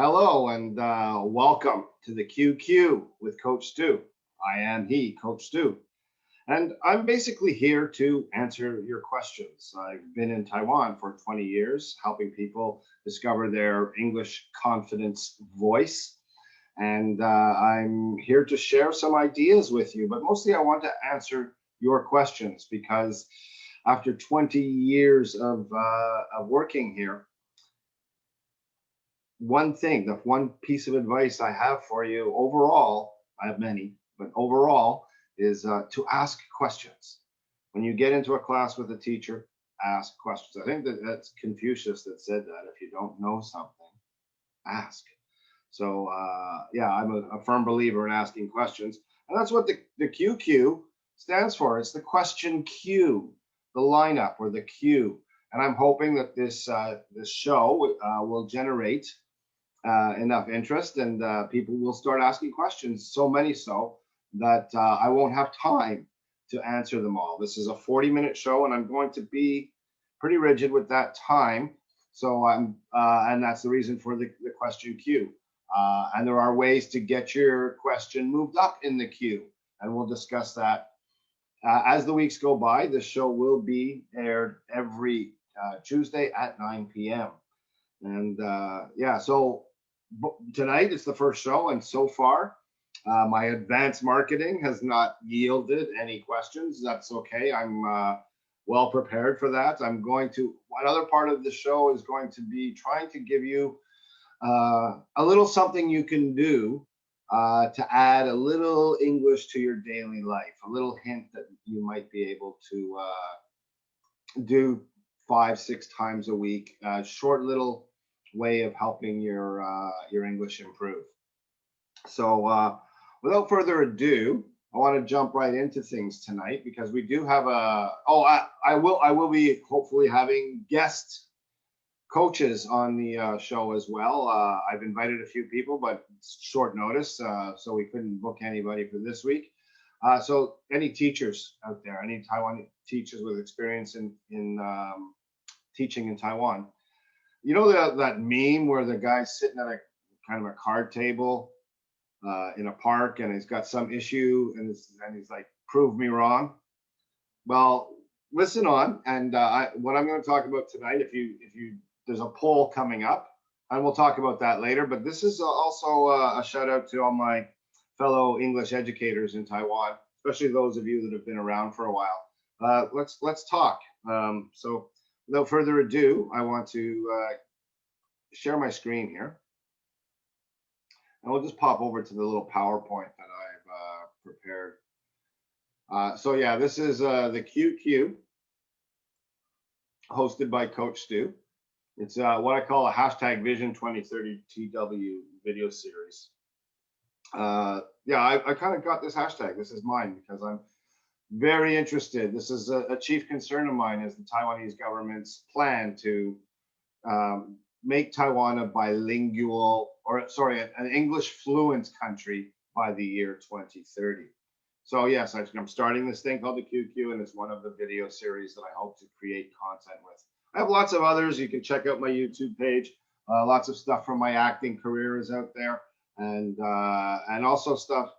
Hello and welcome to the QQ with Coach Stu. I am he, Coach Stu, and I'm basically here to answer your questions. I've been in Taiwan for 20 years, helping people discover their English confidence voice. And I'm here to share some ideas with you, but mostly I want to answer your questions because after 20 years of working here, the one piece of advice I have for you overall, I have many, but overall is to ask questions. When you get into a class with a teacher, ask questions. I think that's Confucius that said that. If you don't know something, ask. So yeah, I'm a firm believer in asking questions. And that's what the QQ stands for. It's the question queue, the lineup or the queue. And I'm hoping that this show will generate enough interest and people will start asking questions, so many so that I won't have time to answer them all. This is a 40-minute show and I'm going to be pretty rigid with that time. So and that's the reason for the question queue. And there are ways to get your question moved up in the queue, and we'll discuss that as the weeks go by. The show will be aired every Tuesday at 9 p.m. And yeah, so tonight it's the first show, and so far my advanced marketing has not yielded any questions. That's okay. I'm well prepared for that. Another part of the show is going to be trying to give you a little something you can do to add a little English to your daily life, a little hint that you might be able to do 5-6 times a week, short little way of helping your English improve. So without further ado, I want to jump right into things tonight because we do have I will be hopefully having guest coaches on the show as well. I've invited a few people, but it's short notice, so we couldn't book anybody for this week. So any teachers out there, any Taiwan teachers with experience in teaching in Taiwan, you know that meme where the guy's sitting at a kind of a card table in a park and he's got some issue and he's like, prove me wrong. Well, listen on, and what I'm going to talk about tonight, if you there's a poll coming up, and we'll talk about that later. But this is also a shout out to all my fellow English educators in Taiwan, especially those of you that have been around for a while. Let's talk. So without further ado, I want to share my screen here, and we'll just pop over to the little PowerPoint that I've prepared. So yeah, this is the QQ hosted by Coach Stu. It's what I call a hashtag Vision 2030 TW video series. Yeah, I kind of got this hashtag. This is mine because I'm very interested. This is a chief concern of mine, is the Taiwanese government's plan to make Taiwan a bilingual, an English fluent country by the year 2030. So yes, I'm starting this thing called the QQ, and it's one of the video series that I hope to create content with. I have lots of others. You can check out my YouTube page. Lots of stuff from my acting career is out there, and also stuff,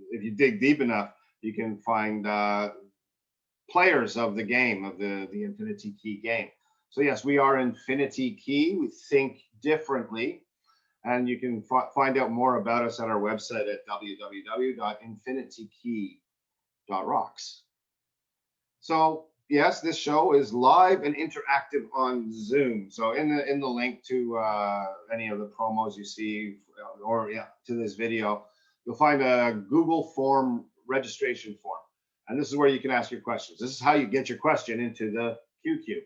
if you dig deep enough, you can find players of the game, of the Infinity Key game. So yes, we are Infinity Key. We think differently, and you can find out more about us at our website at www.infinitykey.rocks. So yes, this show is live and interactive on Zoom. So in the link to any of the promos you see, or to this video, you'll find a Google form registration form, and this is where you can ask your questions. This is how you get your question into the QQ.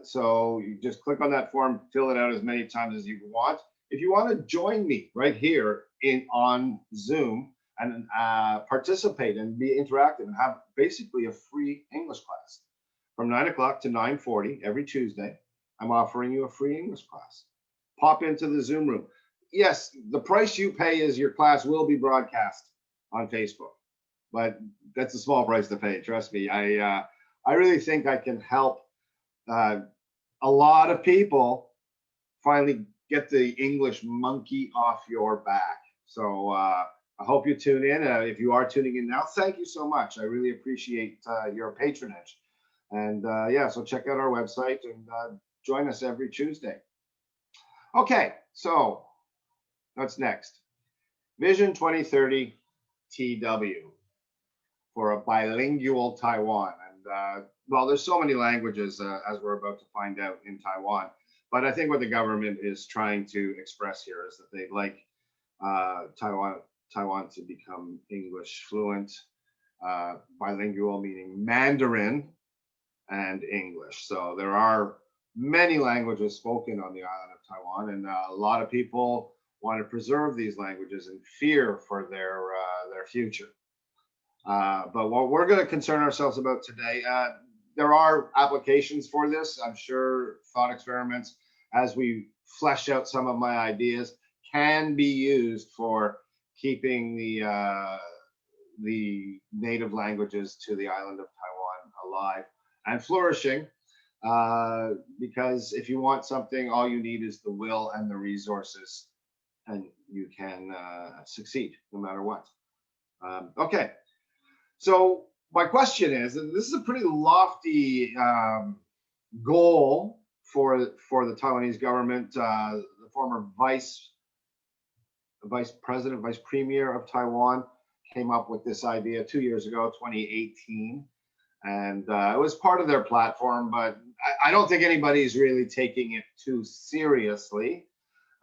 So you just click on that form, fill it out as many times as you want. If you want to join me right here on Zoom and participate and be interactive and have basically a free English class from 9 o'clock to 9:40 every Tuesday, I'm offering you a free English class. Pop into the Zoom room. Yes, the price you pay is your class will be broadcast on Facebook, but that's a small price to pay. Trust me. I really think I can help a lot of people finally get the English monkey off your back. So I hope you tune in. If you are tuning in now, thank you so much. I really appreciate your patronage. And yeah, so check out our website and join us every Tuesday. Okay, so what's next? Vision 2030 TW for a bilingual Taiwan. And well, there's so many languages, as we're about to find out, in Taiwan. But I think what the government is trying to express here is that they'd like Taiwan to become English fluent, bilingual meaning Mandarin and English. So there are many languages spoken on the island of Taiwan, and a lot of people want to preserve these languages in fear for their future. But what we're going to concern ourselves about today, there are applications for this. I'm sure thought experiments, as we flesh out some of my ideas, can be used for keeping the native languages to the island of Taiwan alive and flourishing. Because if you want something, all you need is the will and the resources, and you can succeed no matter what. Okay, so my question is, and this is a pretty lofty goal for the Taiwanese government. The former vice premier of Taiwan came up with this idea 2 years ago, 2018, and it was part of their platform, but I don't think anybody's really taking it too seriously.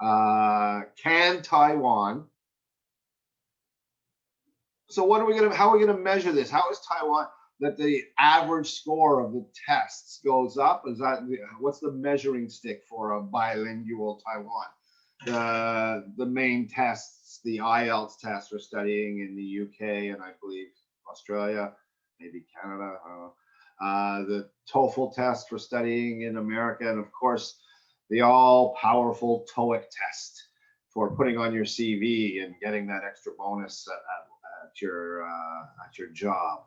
Can Taiwan? So how are we gonna measure this? How is Taiwan that the average score of the tests goes up? What's the measuring stick for a bilingual Taiwan? The main tests, the IELTS test for studying in the UK and I believe Australia, maybe Canada, I don't know. The TOEFL test for studying in America, and of course the all-powerful TOEIC test for putting on your CV and getting that extra bonus at your job.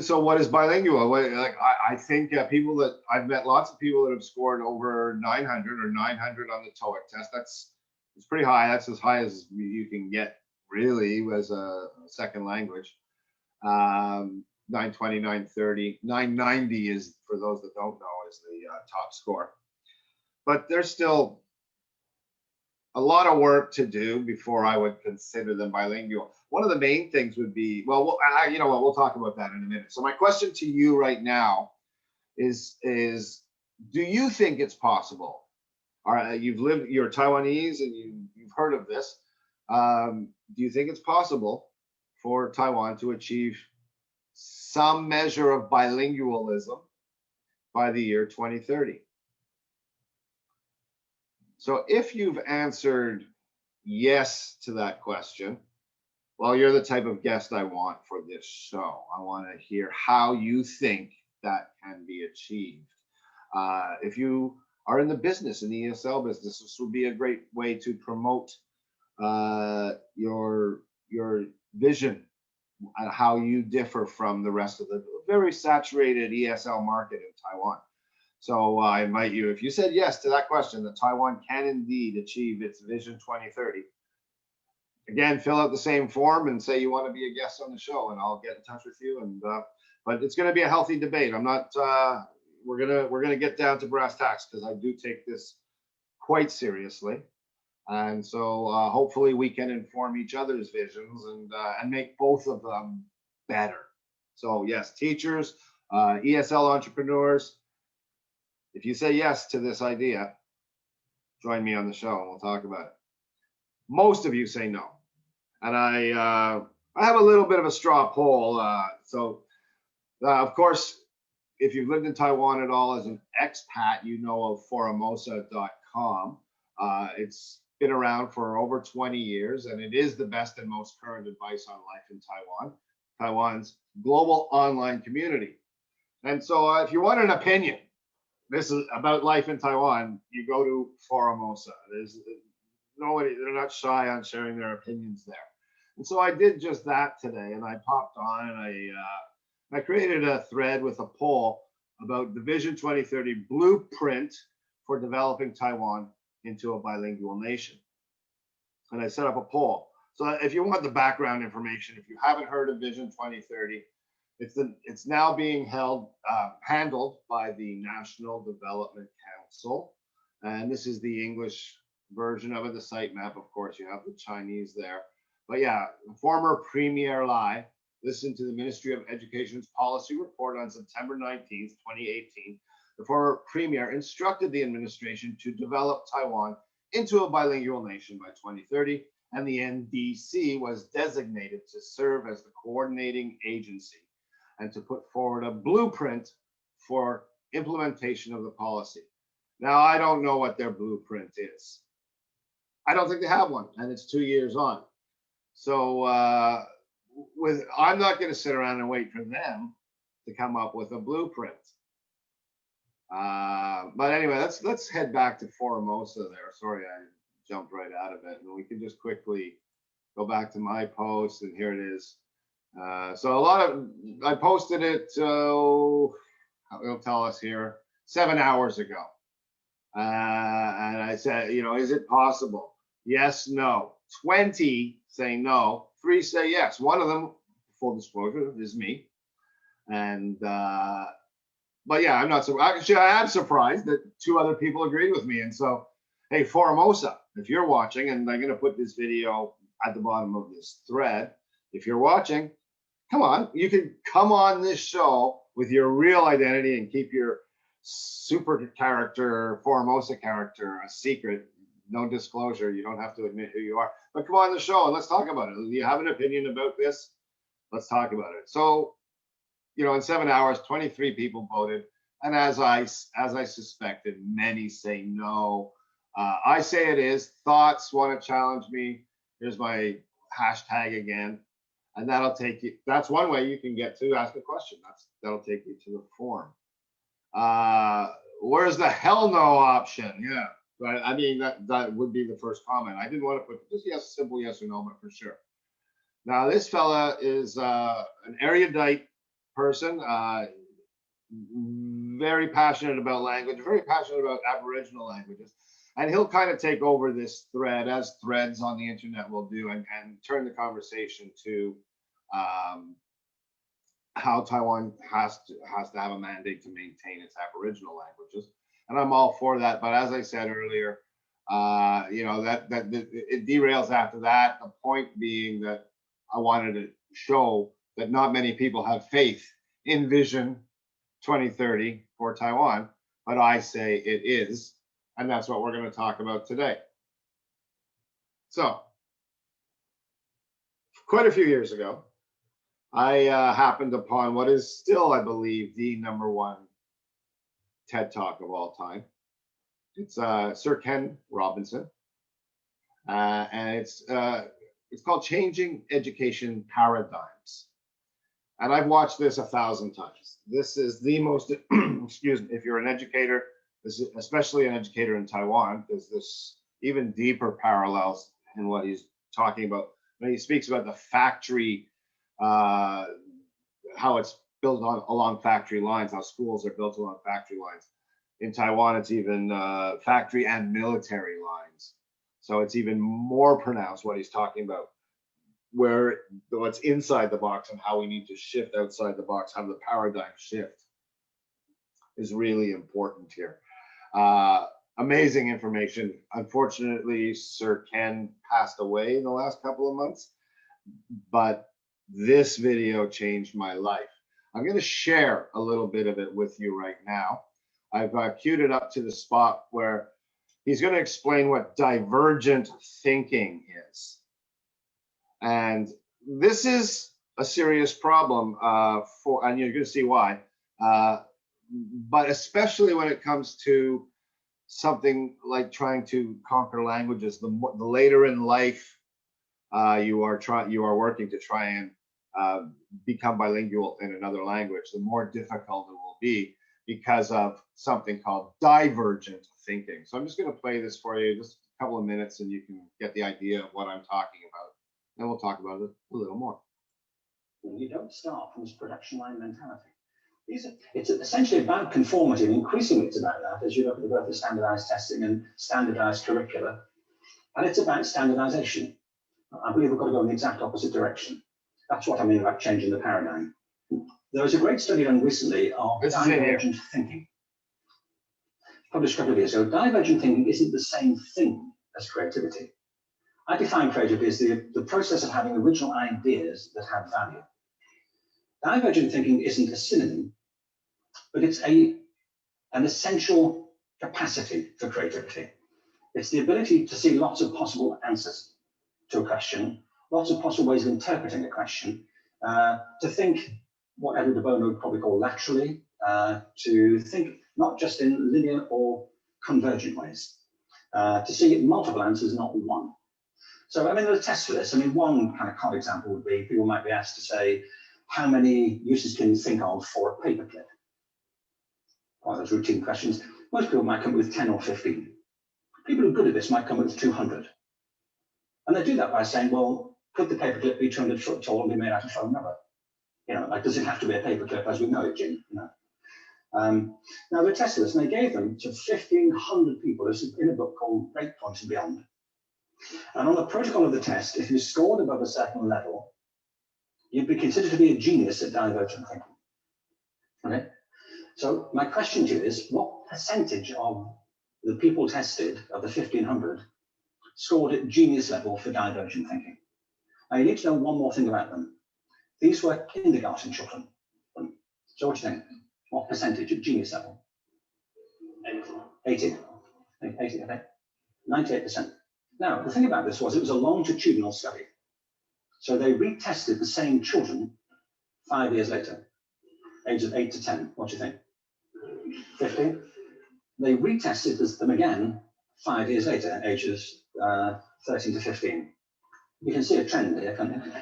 So what is bilingual? I think people that I've met, lots of people that have scored over 900 or 900 on the TOEIC test. It's pretty high. That's as high as you can get really as a second language. 920, 930, 990 is, for those that don't know, is the top score. But there's still a lot of work to do before I would consider them bilingual. One of the main things would be, well, you know what, we'll talk about that in a minute. So my question to you right now is do you think it's possible? All right, you're Taiwanese and you've heard of this. Do you think it's possible for Taiwan to achieve some measure of bilingualism by the year 2030? So if you've answered yes to that question, well, you're the type of guest I want for this show. I want to hear how you think that can be achieved. If you are in the business, in the ESL business, this would be a great way to promote your vision and how you differ from the rest of the very saturated ESL market in Taiwan. So I invite you, if you said yes to that question, that Taiwan can indeed achieve its Vision 2030, again, fill out the same form and say you want to be a guest on the show, and I'll get in touch with you. And but it's going to be a healthy debate. I'm not. We're gonna get down to brass tacks, because I do take this quite seriously, and so hopefully we can inform each other's visions and make both of them better. So yes, teachers, ESL entrepreneurs, if you say yes to this idea, join me on the show and we'll talk about it. Most of you say no, and I have a little bit of a straw poll. Of course, if you've lived in Taiwan at all as an expat, you know of forumosa.com. It's been around for over 20 years, and it is the best and most current advice on life in Taiwan, Taiwan's global online community. And so if you want an opinion, this is about life in Taiwan, you go to Forumosa. There's nobody, they're not shy on sharing their opinions there. And so I did just that today, and I popped on and I created a thread with a poll about the Vision 2030 blueprint for developing Taiwan into a bilingual nation. And I set up a poll. So if you want the background information, if you haven't heard of Vision 2030, it's now being handled by the National Development Council. And this is the English version of it, the sitemap. Of course, you have the Chinese there. But yeah, former Premier Lai listened to the Ministry of Education's policy report on September 19th, 2018. The former premier instructed the administration to develop Taiwan into a bilingual nation by 2030, and the NDC was designated to serve as the coordinating agency and to put forward a blueprint for implementation of the policy. Now, I don't know what their blueprint is. I don't think they have one, and it's 2 years on. So I'm not going to sit around and wait for them to come up with a blueprint. But anyway, let's head back to Formosa there. Sorry, I jumped right out of it, and we can just quickly go back to my post, and here it is. So I posted it, it'll tell us here, 7 hours ago. And I said, is it possible? Yes, no. 20 say no, 3 say yes. One of them, full disclosure, is me. And, but yeah, I'm not surprised. Actually, I am surprised that 2 other people agreed with me. And so, hey, Formosa, if you're watching, and I'm going to put this video at the bottom of this thread, if you're watching, come on, you can come on this show with your real identity and keep your super character, Formosa character, a secret, no disclosure. You don't have to admit who you are, but come on the show and let's talk about it. Do you have an opinion about this? Let's talk about it. So, in 7 hours, 23 people voted. And as I suspected, many say no. I say it is. Thoughts want to challenge me. Here's my hashtag again. And that'll take you, that's one way you can get to ask a question. That'll take you to the form. Where's the hell no option? Yeah, right. I mean, that would be the first comment. I didn't want to put just yes, simple yes or no, but for sure. Now, this fella is an erudite person, very passionate about language, very passionate about Aboriginal languages. And he'll kind of take over this thread, as threads on the internet will do, and turn the conversation to how Taiwan has to have a mandate to maintain its Aboriginal languages. And I'm all for that. But as I said earlier, it derails after that. The point being that I wanted to show that not many people have faith in Vision 2030 for Taiwan, but I say it is. And that's what we're going to talk about today. So, quite a few years ago, I happened upon what is still, I believe, the #1 TED Talk of all time. It's Sir Ken Robinson, and it's called Changing Education Paradigms. And I've watched this 1,000 times. This is the most, excuse me, if you're an educator, this is especially an educator in Taiwan, because there's even deeper parallels in what he's talking about when he speaks about the factory, how it's built along factory lines, how schools are built along factory lines. In Taiwan, it's even factory and military lines. So it's even more pronounced what he's talking about, where what's inside the box and how we need to shift outside the box, how the paradigm shift is really important here. Amazing information. Unfortunately, Sir Ken passed away in the last couple of months, but this video changed my life. I'm going to share a little bit of it with you right now. I've queued it up to the spot where he's going to explain what divergent thinking is. And this is a serious problem and you're going to see why. But especially when it comes to something like trying to conquer languages, the later in life you are working to try and become bilingual in another language, the more difficult it will be because of something called divergent thinking. So I'm just going to play this for you, just a couple of minutes, and you can get the idea of what I'm talking about. And we'll talk about it a little more. You don't start from this production line mentality. It's essentially about conformity, and increasingly it's about that as you look at the growth of standardized testing and standardized curricula. And it's about standardization. I believe we've got to go in the exact opposite direction. That's what I mean about changing the paradigm. There was a great study done recently of divergent thinking. Published a couple of years ago. Divergent thinking isn't the same thing as creativity. I define creativity as the process of having original ideas that have value. Divergent thinking isn't a synonym, but it's an essential capacity for creativity. It's the ability to see lots of possible answers to a question, lots of possible ways of interpreting a question, to think what Edward de Bono would probably call laterally, to think not just in linear or convergent ways, to see multiple answers, not one. So, I mean, there are tests for this. I mean, one kind of common example would be people might be asked to say, how many uses can you think of for a paperclip? One of those routine questions. Most people might come up with 10 or 15. People who are good at this might come up with 200. And they do that by saying, well, could the paperclip be 200 foot tall and be made out of foam rubber? You know, like, does it have to be a paperclip as we know it, Jim? You know. Now, they tested this, and they gave them to 1,500 people. This is in a book called Breakpoint and Beyond. And on the protocol of the test, if you scored above a certain level, you'd be considered to be a genius at divergent thinking. Okay? So my question to you is, what percentage of the people tested, of the 1,500, scored at genius level for divergent thinking? Now, you need to know one more thing about them. These were kindergarten children. So what do you think? What percentage at genius level? 80. 80, okay. 98%. Now, the thing about this was it was a longitudinal study. So they retested the same children 5 years later, ages 8 to 10. What do you think? 15? They retested them again 5 years later, ages 13 to 15. You can see a trend here, can't you?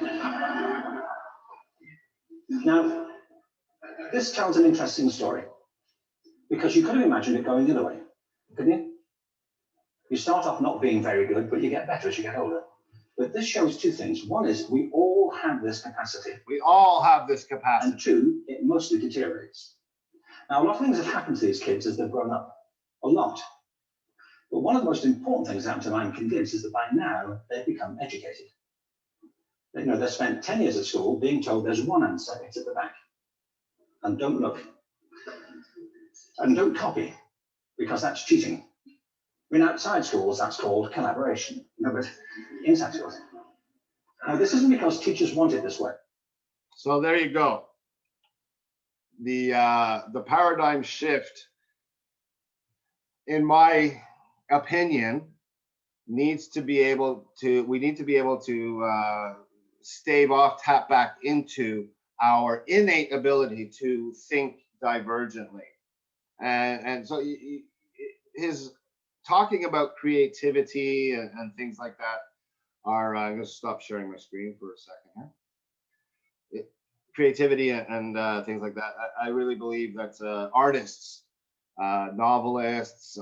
Now, this tells an interesting story because you could have imagined it going the other way, couldn't you? You start off not being very good, but you get better as you get older. But this shows two things. One is we all have this capacity. We all have this capacity. And two, it mostly deteriorates. Now, a lot of things have happened to these kids as they've grown up. A lot. But one of the most important things that happened to them, I'm convinced, is that by now they've become educated. You know, they've spent 10 years at school being told there's one answer, it's at the back. And don't look. And don't copy, because that's cheating. I mean, outside schools, that's called collaboration. No, but inside schools. Now, this isn't because teachers want it this way. So there you go. The paradigm shift, in my opinion, we need to be able to stave off, tap back into our innate ability to think divergently. And so his talking about creativity and things like that are, I'm going to stop sharing my screen for a second here. Creativity and things like that. I really believe that artists, novelists,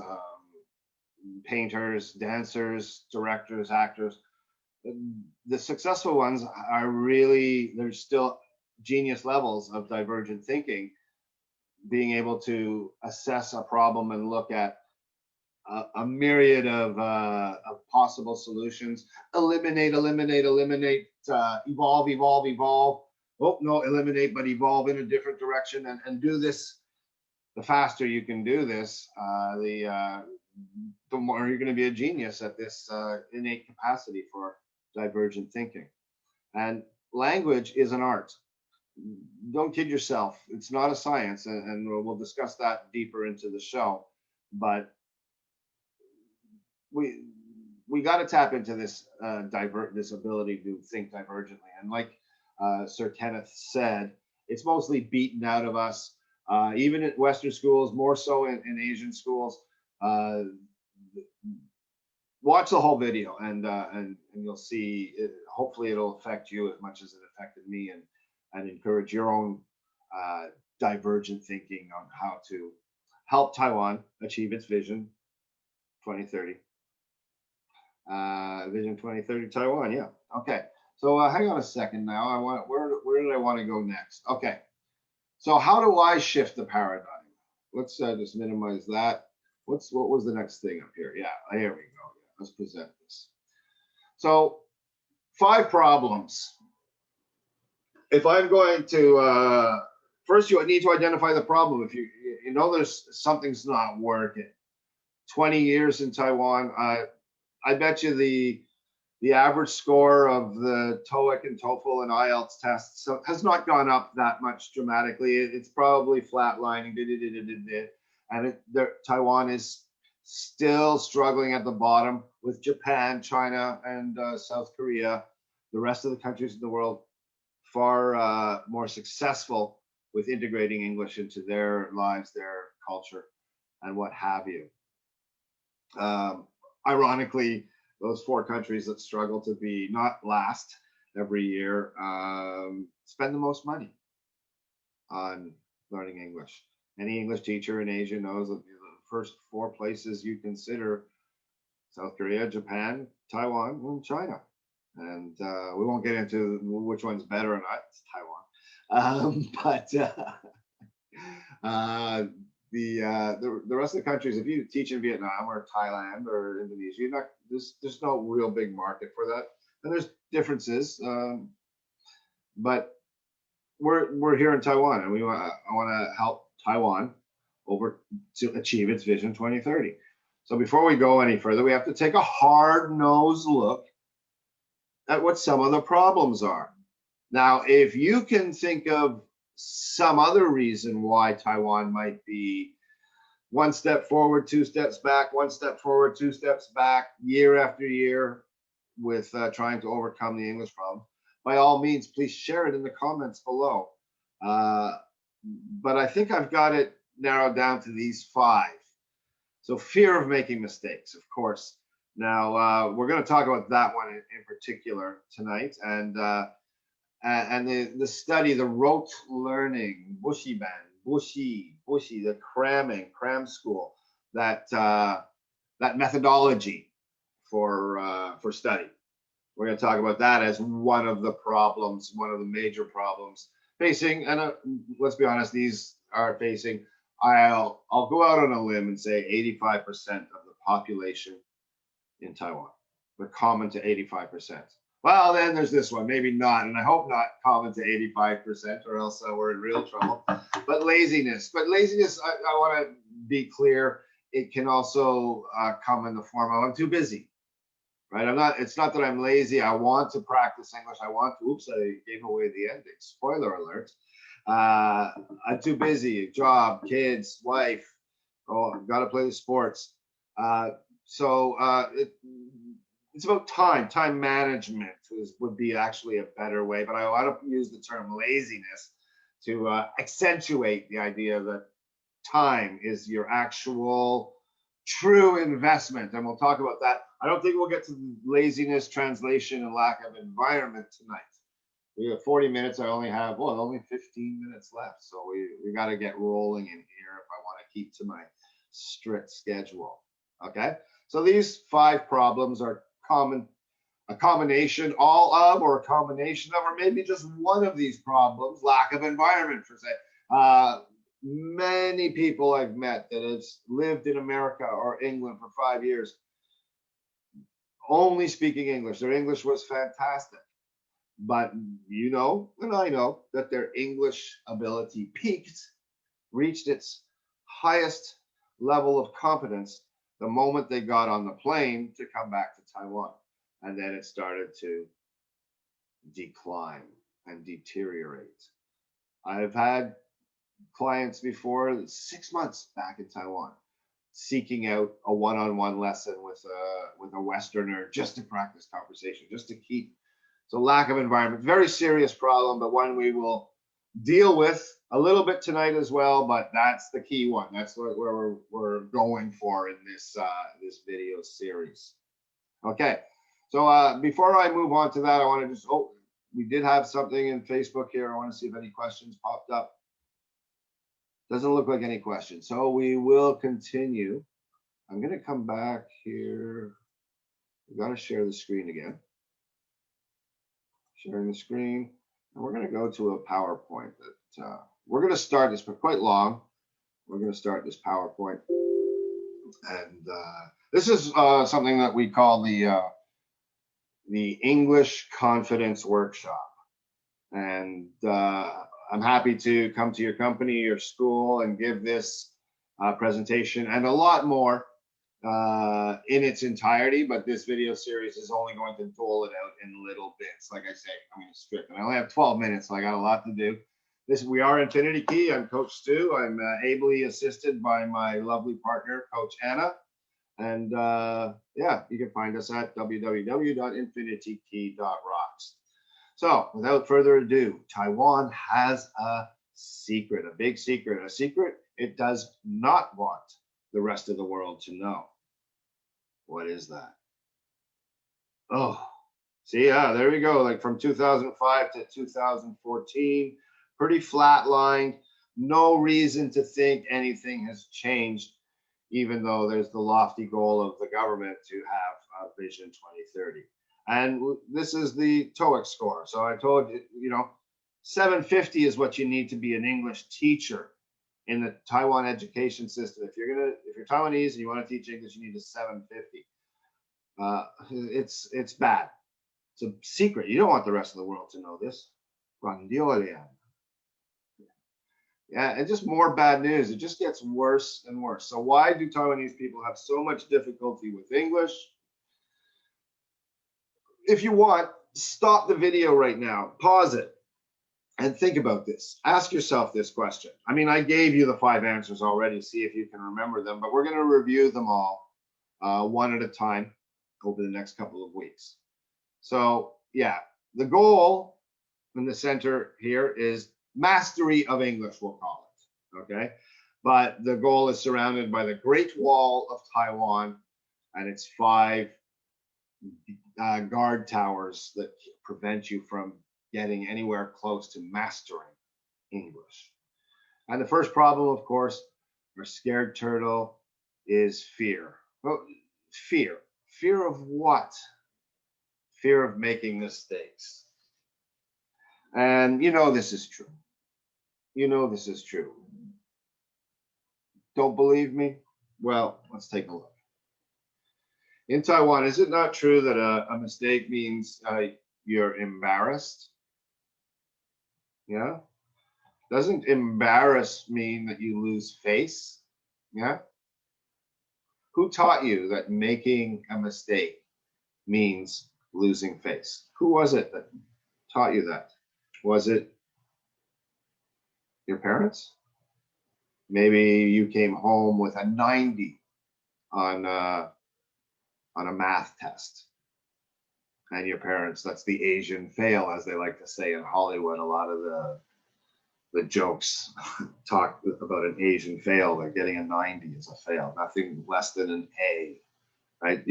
painters, dancers, directors, actors, the successful ones are really, there's still genius levels of divergent thinking, being able to assess a problem and look at a myriad of possible solutions, eliminate, evolve. Oh, no, eliminate, but evolve in a different direction and do this. The faster you can do this, the more you're going to be a genius at this innate capacity for divergent thinking. And language is an art. Don't kid yourself. It's not a science, and we'll discuss that deeper into the show. But we got to tap into this this ability to think divergently. And like Sir Kenneth said, it's mostly beaten out of us, even in Western schools, more so in Asian schools. Watch the whole video, and you'll see. Hopefully, it'll affect you as much as it affected me, and encourage your own divergent thinking on how to help Taiwan achieve its vision 2030. Vision 2030 Taiwan, yeah. Okay, so hang on a second now. Where did I want to go next? Okay, So how do I shift the paradigm? Let's just minimize that. What was the next thing up here? Yeah, here we go. Yeah, let's present this. So 5 problems. If I'm going to first, you need to identify the problem. If you know there's something's not working. 20 years in Taiwan, I bet you the average score of the TOEIC and TOEFL and IELTS tests has not gone up that much dramatically. It's probably flatlining, and Taiwan is still struggling at the bottom with Japan, China, and South Korea. The rest of the countries in the world far more successful with integrating English into their lives, their culture, and what have you. Ironically, those 4 countries that struggle to be not last every year spend the most money on learning English. Any English teacher in Asia knows that the first 4 places you consider South Korea, Japan, Taiwan, and China. And we won't get into which one's better or not. It's Taiwan. The rest of the countries, if you teach in Vietnam or Thailand or Indonesia, there's no real big market for that, and there's differences. But we're here in Taiwan, and I want to help Taiwan to achieve its Vision 2030. So before we go any further, we have to take a hard-nosed look at what some of the problems are. Now, if you can think of some other reason why Taiwan might be 1 step forward, 2 steps back, 1 step forward, 2 steps back, year after year with trying to overcome the English problem, by all means, please share it in the comments below. But I think I've got it narrowed down to these 5. So fear of making mistakes, of course. Now, we're going to talk about that one in particular tonight. And the study, the rote learning, bushiban, the cram school, that methodology for study. We're going to talk about that as one of the problems, one of the major problems facing, and let's be honest, these are facing, I'll go out on a limb and say 85% of the population in Taiwan. They're common to 85%. Well, then there's this one, maybe not, and I hope not common to 85%, or else we're in real trouble. But laziness. I want to be clear, it can also come in the form of I'm too busy, right? It's not that I'm lazy. I want to practice English. Oops, I gave away the ending. Spoiler alert. I'm too busy, job, kids, wife. Oh, I've got to play the sports. It's about time management would be actually a better way, but I want to use the term laziness to accentuate the idea that time is your actual true investment, and we'll talk about that. I don't think we'll get to laziness, translation, and lack of environment tonight. We have 40 minutes. I only have only 15 minutes left, so we got to get rolling in here if I want to keep to my strict schedule. Okay, so these 5 problems are a combination all of, or a combination of, or maybe just one of these problems, lack of environment per se. Many people I've met that have lived in America or England for 5 years only speaking English. Their English was fantastic, but you know, and I know that their English ability reached its highest level of competence the moment they got on the plane to come back to Taiwan. And then it started to decline and deteriorate. I've had clients before that 6 months back in Taiwan seeking out a one-on-one lesson with a Westerner just to practice conversation, just to keep. So lack of environment, very serious problem, but one we will deal with a little bit tonight as well, but that's the key one. That's where we're going for in this video series. Okay, so before I move on to that, I want to just, we did have something in Facebook here. I want to see if any questions popped up. Doesn't look like any questions, so we will continue. I'm going to come back here. We've got to share the screen again. Sharing the screen, and we're going to go to a PowerPoint that we're going to start this, but quite long. We're going to start this PowerPoint. And this is something that we call the English Confidence Workshop. And I'm happy to come to your company, your school, and give this presentation and a lot more in its entirety. But this video series is only going to dole it out in little bits. Like I say, I'm going to strip. And I only have 12 minutes, so I got a lot to do. We are Infinity Key. I'm Coach Stu. I'm ably assisted by my lovely partner, Coach Anna. And yeah, you can find us at www.infinitykey.rocks. So without further ado, Taiwan has a secret, a big secret, a secret it does not want the rest of the world to know. What is that? Oh, see, yeah, there we go. Like from 2005 to 2014, pretty flatlined. No reason to think anything has changed, even though there's the lofty goal of the government to have a Vision 2030. And this is the TOEIC score. So I told you, 750 is what you need to be an English teacher in the Taiwan education system. If you're Taiwanese and you want to teach English, you need a 750. It's bad. It's a secret. You don't want the rest of the world to know this. Yeah, and just more bad news. It just gets worse and worse. So why do Taiwanese people have so much difficulty with English? If you want, stop the video right now, pause it, and think about this. Ask yourself this question. I mean, I gave you the 5 answers already. See if you can remember them, but we're going to review them all one at a time over the next couple of weeks. So yeah, the goal in the center here is mastery of English, we'll call it, okay? But the goal is surrounded by the Great Wall of Taiwan and its 5 guard towers that prevent you from getting anywhere close to mastering English. And the first problem, of course, our scared turtle is fear. Well, fear. Fear of what? Fear of making mistakes. And this is true. This is true. Don't believe me? Well, let's take a look. In Taiwan, is it not true that a mistake means you're embarrassed? Yeah. Doesn't embarrass mean that you lose face? Yeah. Who taught you that making a mistake means losing face? Who was it that taught you that? Was it your parents? Maybe you came home with a 90 on a math test. And your parents, that's the Asian fail, as they like to say in Hollywood. A lot of the jokes talk about an Asian fail. They're getting a 90 is a fail, nothing less than an A, right?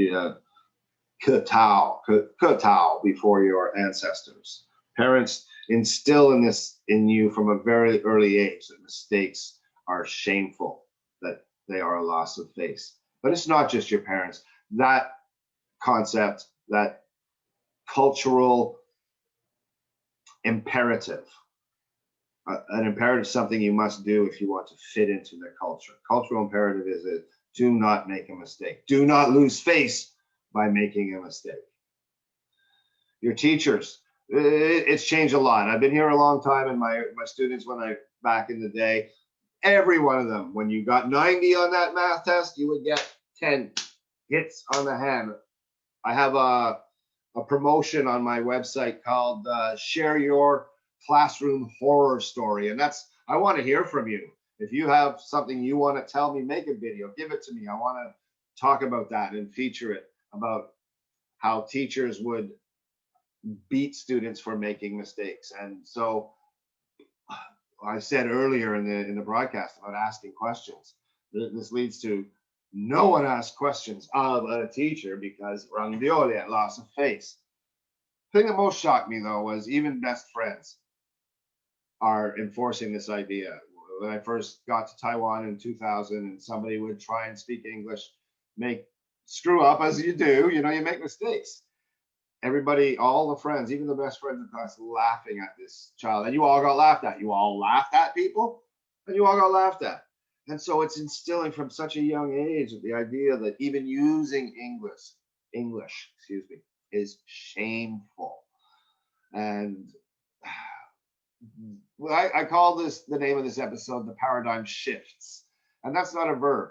Ketao before your ancestors. Parents instill in you from a very early age that mistakes are shameful, that they are a loss of face. But it's not just your parents. That concept, that cultural imperative, an imperative is something you must do if you want to fit into their culture. Cultural imperative is that do not make a mistake. Do not lose face by making a mistake. Your teachers, it's changed a lot. I've been here a long time, and my students, back in the day, every one of them, when you got 90 on that math test, you would get 10 hits on the hand. I have a promotion on my website called Share Your Classroom Horror Story. And I want to hear from you. If you have something you want to tell me, make a video, give it to me. I want to talk about that and feature it, about how teachers would beat students for making mistakes. And so I said earlier in the broadcast about asking questions. This leads to no one asks questions of a teacher because loss of face. The thing that most shocked me, though, was even best friends are enforcing this idea. When I first got to Taiwan in 2000 and somebody would try and speak English, screw up as you do, you make mistakes. everybody, all the friends, even the best friends in class, laughing at this child. And you all got laughed at. You all laughed at people, and you all got laughed at. And so it's instilling from such a young age the idea that even using English, excuse me, is shameful. And I call this, the name of this episode, the paradigm shifts. And that's not a verb.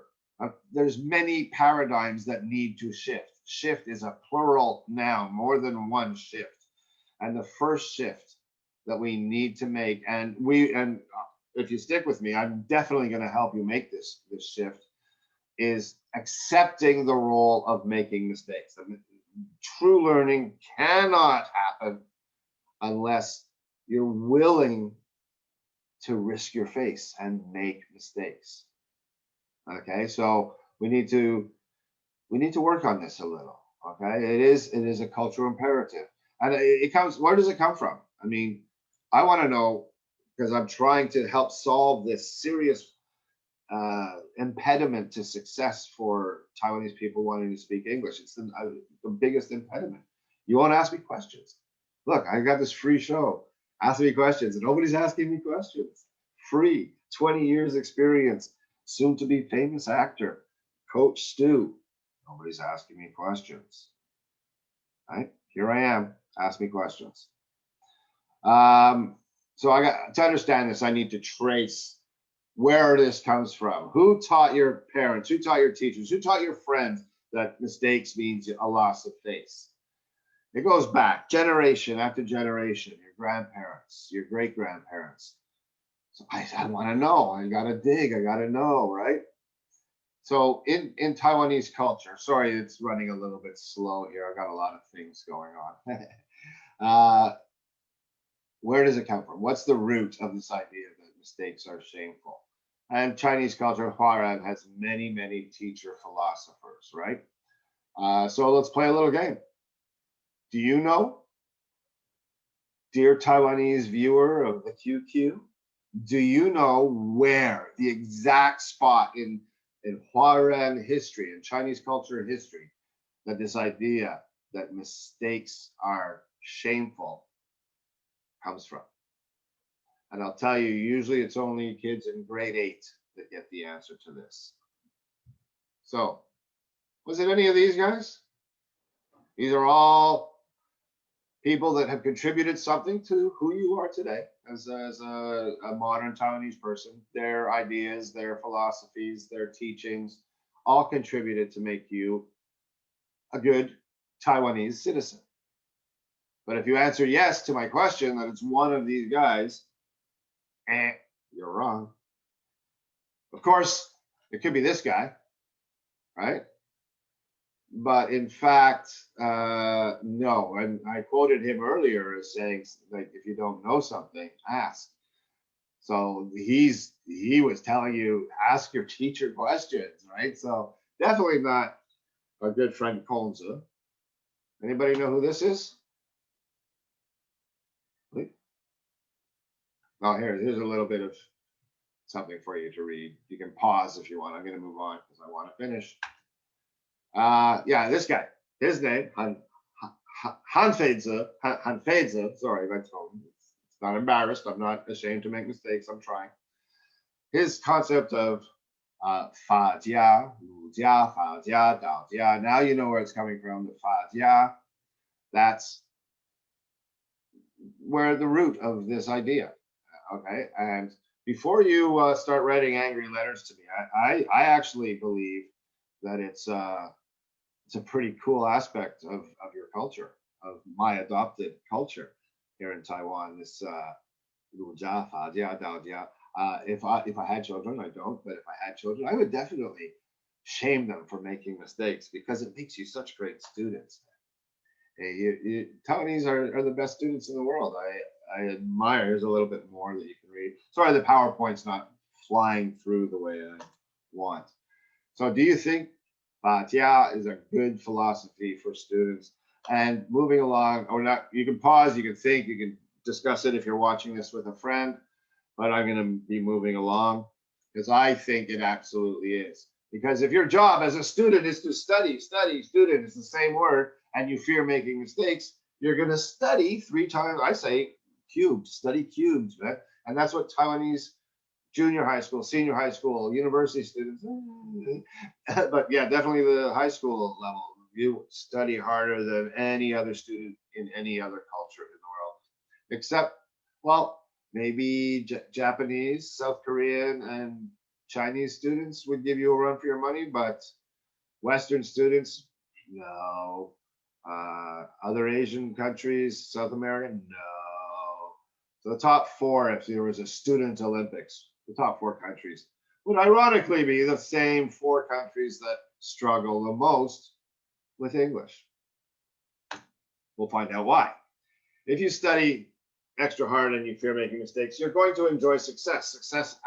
There's many paradigms that need to shift. Shift is a plural noun, more than one shift. And the first shift that we need to make, and if you stick with me, I'm definitely going to help you make this shift, is accepting the role of making mistakes. I mean, true learning cannot happen unless you're willing to risk your face and make mistakes. Okay, so we need to work on this a little. Okay, it is a cultural imperative, and it comes. Where does it come from? I mean, I want to know, because I'm trying to help solve this serious impediment to success for Taiwanese people wanting to speak English. It's the biggest impediment. You won't ask me questions. Look, I got this free show. Ask me questions, and nobody's asking me questions. Free, 20 years experience, soon to be famous actor, Coach Stu. Nobody's asking me questions. Right? Here I am. Ask me questions. So I got to understand this. I need to trace where this comes from. Who taught your parents? Who taught your teachers? Who taught your friends that mistakes means a loss of face? It goes back generation after generation. Your grandparents, your great grandparents. So I want to know. I got to dig. I got to know, right? So in Taiwanese culture, sorry, it's running a little bit slow here. I got a lot of things going on. Where does it come from? What's the root of this idea that mistakes are shameful? And Chinese culture, Huaran, has many, many teacher philosophers, right? So let's play a little game. Do you know, dear Taiwanese viewer of the QQ, do you know where the exact spot in Huaran history, in Chinese culture history, that this idea that mistakes are shameful comes from? And I'll tell you, usually it's only kids in grade 8 that get the answer to this. So, was it any of these guys? These are all people that have contributed something to who you are today as a modern Taiwanese person. Their ideas, their philosophies, their teachings all contributed to make you a good Taiwanese citizen. But if you answer yes to my question that it's one of these guys, you're wrong. Of course, it could be this guy, right? But in fact, no. And I quoted him earlier as saying, like, if you don't know something, ask. So he was telling you, ask your teacher questions, right? So definitely not our good friend Konza. Anybody know who this is? Oh, here's a little bit of something for you to read. You can pause if you want. I'm going to move on because I want to finish. Yeah, this guy. His name, Han Feizi. Sorry if I told him. It's not embarrassed. I'm not ashamed to make mistakes. I'm trying. His concept of fa jia, lu jia, fa jia, dao jia. Now you know where it's coming from. The fa jia. That's where the root of this idea. Okay, and before you start writing angry letters to me, I actually believe that it's a pretty cool aspect of your culture, of my adopted culture here in Taiwan. This if I had children, I don't, but if I had children, I would definitely shame them for making mistakes because it makes you such great students. Hey, Taiwanese are the best students in the world. I admire. There's a little bit more that you can read. Sorry, the PowerPoint's not flying through the way I want. So do you think Jia is a good philosophy for students? And moving along, or not, you can pause, you can think, you can discuss it if you're watching this with a friend, but I'm going to be moving along because I think it absolutely is. Because if your job as a student is to study, student is the same word, and you fear making mistakes, you're going to study 3 times. I say cubed, study cubed, man. And that's what Taiwanese junior high school, senior high school, university students, but yeah, definitely the high school level, you study harder than any other student in any other culture in the world, except, well, maybe Japanese, South Korean, and Chinese students would give you a run for your money, but Western students, no. Other Asian countries, South America, no. So the top 4, if there was a student Olympics, the top 4 countries would ironically be the same 4 countries that struggle the most with English. We'll find out why. If you study extra hard and you fear making mistakes, you're going to enjoy success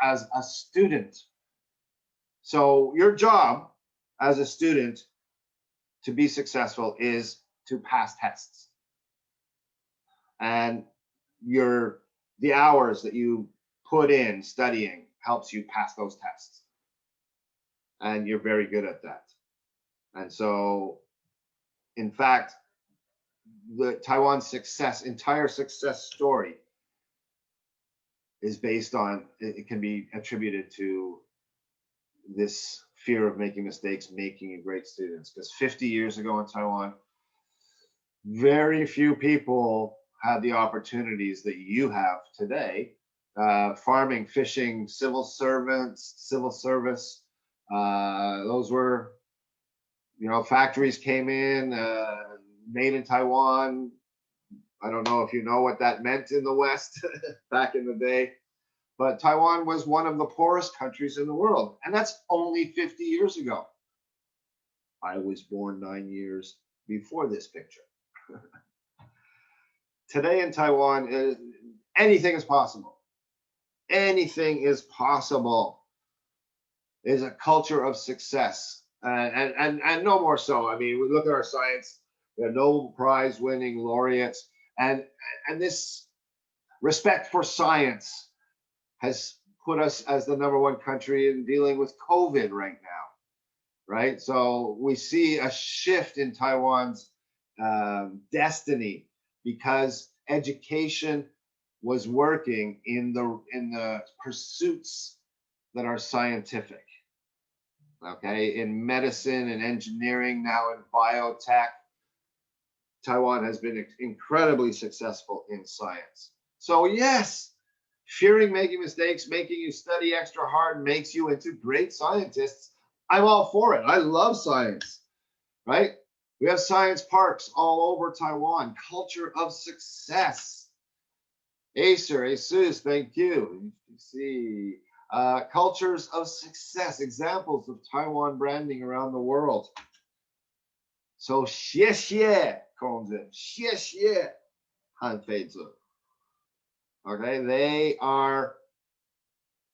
as a student. So your job as a student to be successful is to pass tests. And the hours that you put in studying helps you pass those tests. And you're very good at that. And so, in fact, the Taiwan entire success story is based on, it can be attributed to this fear of making mistakes, making you great students. Because 50 years ago in Taiwan, very few people had the opportunities that you have today. Farming, fishing, civil service, those were, factories came in, made in Taiwan. I don't know if you know what that meant in the West back in the day, but Taiwan was one of the poorest countries in the world. And that's only 50 years ago. I was born 9 years before this picture. Today in Taiwan, anything is possible. Anything is possible. There's a culture of success, and no more so. I mean, we look at our science. We have Nobel Prize winning laureates, and this respect for science has put us as the #1 country in dealing with COVID right now, right? So we see a shift in Taiwan's destiny because education was working in the pursuits that are scientific. Okay, in medicine and engineering, now in biotech, Taiwan has been incredibly successful in science. So yes, fearing making mistakes, making you study extra hard makes you into great scientists. I'm all for it. I love science, right? We have science parks all over Taiwan. Culture of success. Acer, Asus, thank you. You see, cultures of success, examples of Taiwan branding around the world. So 谢谢孔子，谢谢汉非子. Okay, they are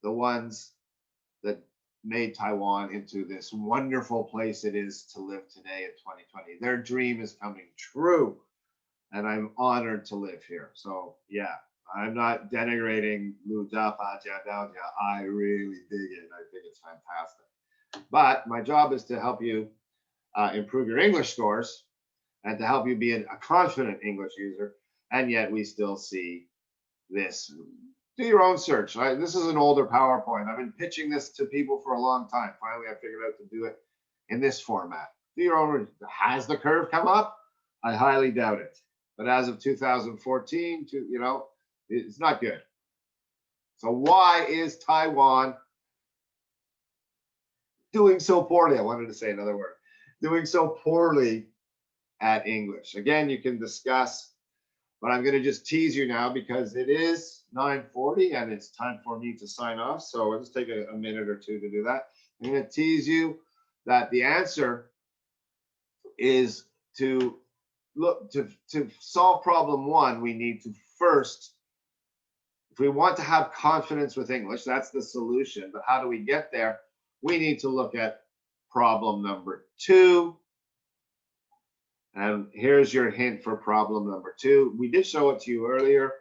the ones that made Taiwan into this wonderful place it is to live today in 2020. Their dream is coming true, and I'm honored to live here. So yeah, I'm not denigrating Lu Jia Jia Dao Jia. I really dig it. I think it's fantastic. But my job is to help you improve your English scores and to help you be a confident English user. And yet we still see this. Do your own search. Right? This is an older PowerPoint. I've been pitching this to people for a long time. Finally, I figured out to do it in this format. Do your own. Has the curve come up? I highly doubt it. But as of 2014, it's not good. So why is Taiwan doing so poorly? I wanted to say another word. Doing so poorly at English. Again, you can discuss, but I'm going to just tease you now because it is 9:40 and it's time for me to sign off. So I'll just take a minute or two to do that. I'm going to tease you that the answer is to solve problem 1, we need to first, if we want to have confidence with English, that's the solution. But how do we get there? We need to look at problem number 2. And here's your hint for problem number 2. We did show it to you earlier,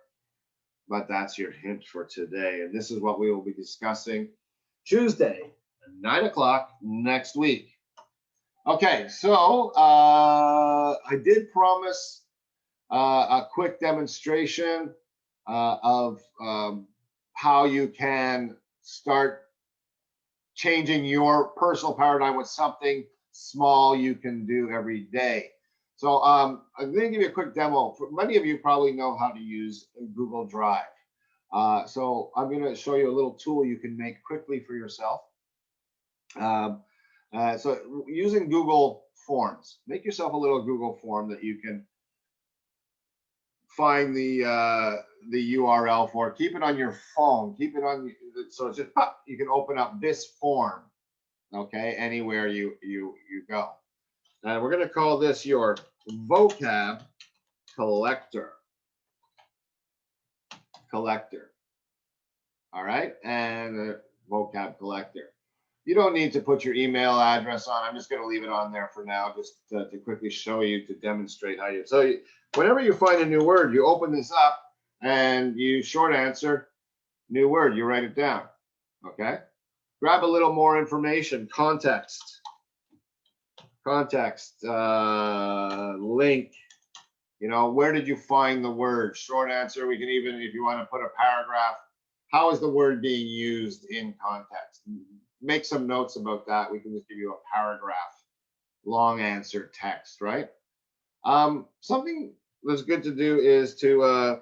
but that's your hint for today. And this is what we will be discussing Tuesday at 9 o'clock next week. Okay, so I did promise a quick demonstration of how you can start changing your personal paradigm with something small you can do every day. So I'm going to give you a quick demo. Many of you probably know how to use Google Drive. So I'm going to show you a little tool you can make quickly for yourself. So using Google Forms, make yourself a little Google form that you can find the URL for. Keep it on your phone. Keep it on, so it's just pop, you can open up this form, okay, anywhere you go. And we're going to call this your vocab collector. All right, and the vocab collector. You don't need to put your email address on. I'm just going to leave it on there for now, just to quickly show you, to demonstrate how you. So whenever you find a new word, you open this up and you short answer, new word, you write it down. Okay. Grab a little more information, context, link. You know, where did you find the word? Short answer. We can even, if you want to put a paragraph, how is the word being used in context? Make some notes about that. We can just give you a paragraph, long answer text, right? Something that's good to do is to,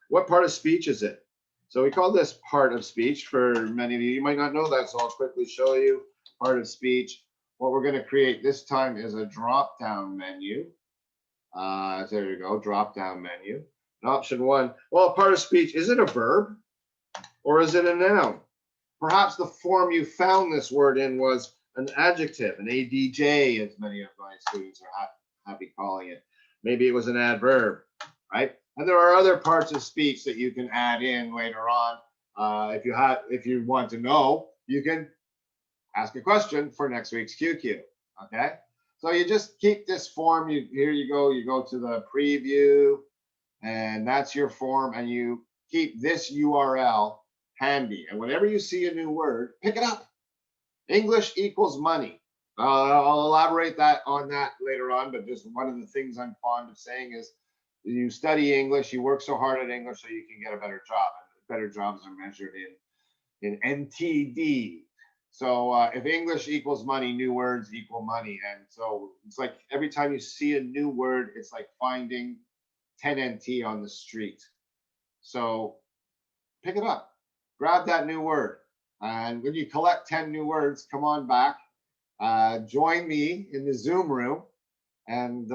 what part of speech is it? So we call this part of speech. For many of you, you might not know that, so I'll quickly show you part of speech. What we're going to create this time is a drop-down menu. There you go, drop-down menu. And option one, well, part of speech, is it a verb or is it a noun? Perhaps the form you found this word in was an adjective, an ADJ, as many of my students are happy calling it. Maybe it was an adverb, right? And there are other parts of speech that you can add in later on. If you want to know, you can ask a question for next week's QQ, okay? So you just keep this form. Here you go to the preview, and that's your form, and you keep this URL handy. And whenever you see a new word, pick it up. English equals money. I'll elaborate on that later on, but just one of the things I'm fond of saying is you study English, you work so hard at English so you can get a better job. And better jobs are measured in NTD. So if English equals money, new words equal money. And so it's like every time you see a new word, it's like finding 10 NT on the street. So pick it up, grab that new word. And when you collect 10 new words, come on back, join me in the Zoom room, and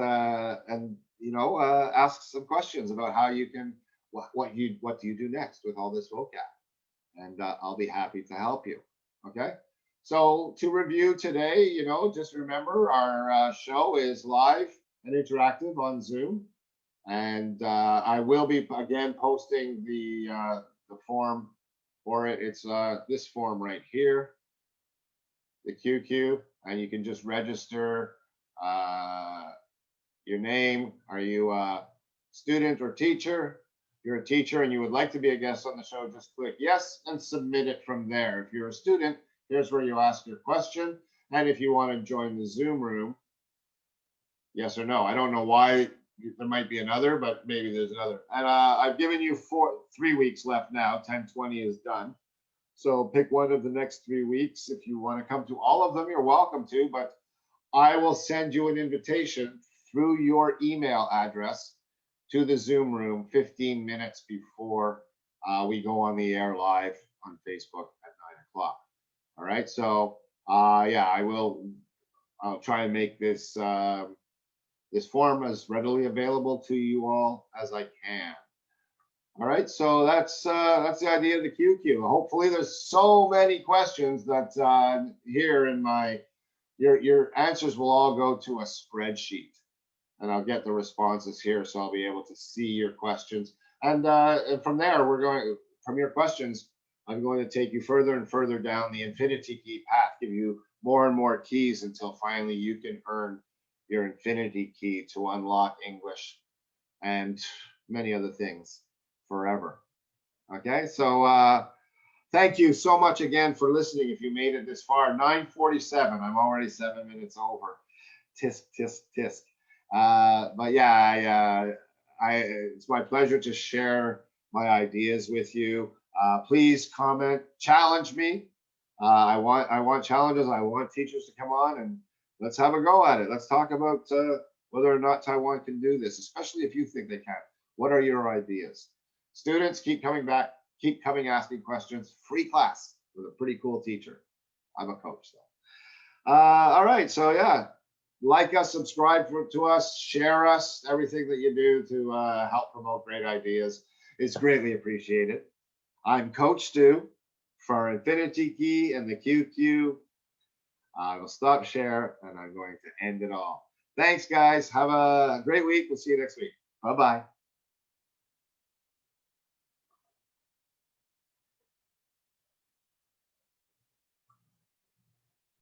ask some questions about how you can, what do you do next with all this vocab, and I'll be happy to help you. Okay. So to review today, just remember our show is live and interactive on Zoom, and I will be again posting the form for it. It's this form right here, the QQ, and you can just register your name. Are you a student or teacher? If you're a teacher and you would like to be a guest on the show, just click yes and submit it from there. If you're a student, here's where you ask your question. And if you want to join the Zoom room, yes or no. I don't know why there might be another, but maybe there's another. And I've given you 3 weeks left now. 10/20 is done. So pick one of the next 3 weeks. If you want to come to all of them, you're welcome to, but I will send you an invitation through your email address to the Zoom room 15 minutes before we go on the air live on Facebook at 9 o'clock. All right. So yeah, I'll try and make this this form as readily available to you all as I can. All right, so that's the idea of the QQ. Hopefully, there's so many questions that here in your answers will all go to a spreadsheet, and I'll get the responses here, so I'll be able to see your questions. And from there, from your questions, I'm going to take you further and further down the infinity key path, give you more and more keys until finally you can earn your infinity key to unlock English and many other things forever. Okay, so thank you so much again for listening. If you made it this far, 9:47, I'm already 7 minutes over. tisk, tisk, tisk. But yeah, it's my pleasure to share my ideas with you. Please comment, challenge me. I want challenges. I want teachers to come on and let's have a go at it. Let's talk about whether or not Taiwan can do this, especially if you think they can. What are your ideas? Students, keep coming back, keep coming asking questions. Free class with a pretty cool teacher. I'm a coach, so. All right, so yeah, like us, subscribe to us, share us, everything that you do to help promote great ideas. It's greatly appreciated. I'm Coach Stu for Infinity Key and the QQ. I will stop share and I'm going to end it all. Thanks, guys. Have a great week. We'll see you next week. Bye-bye.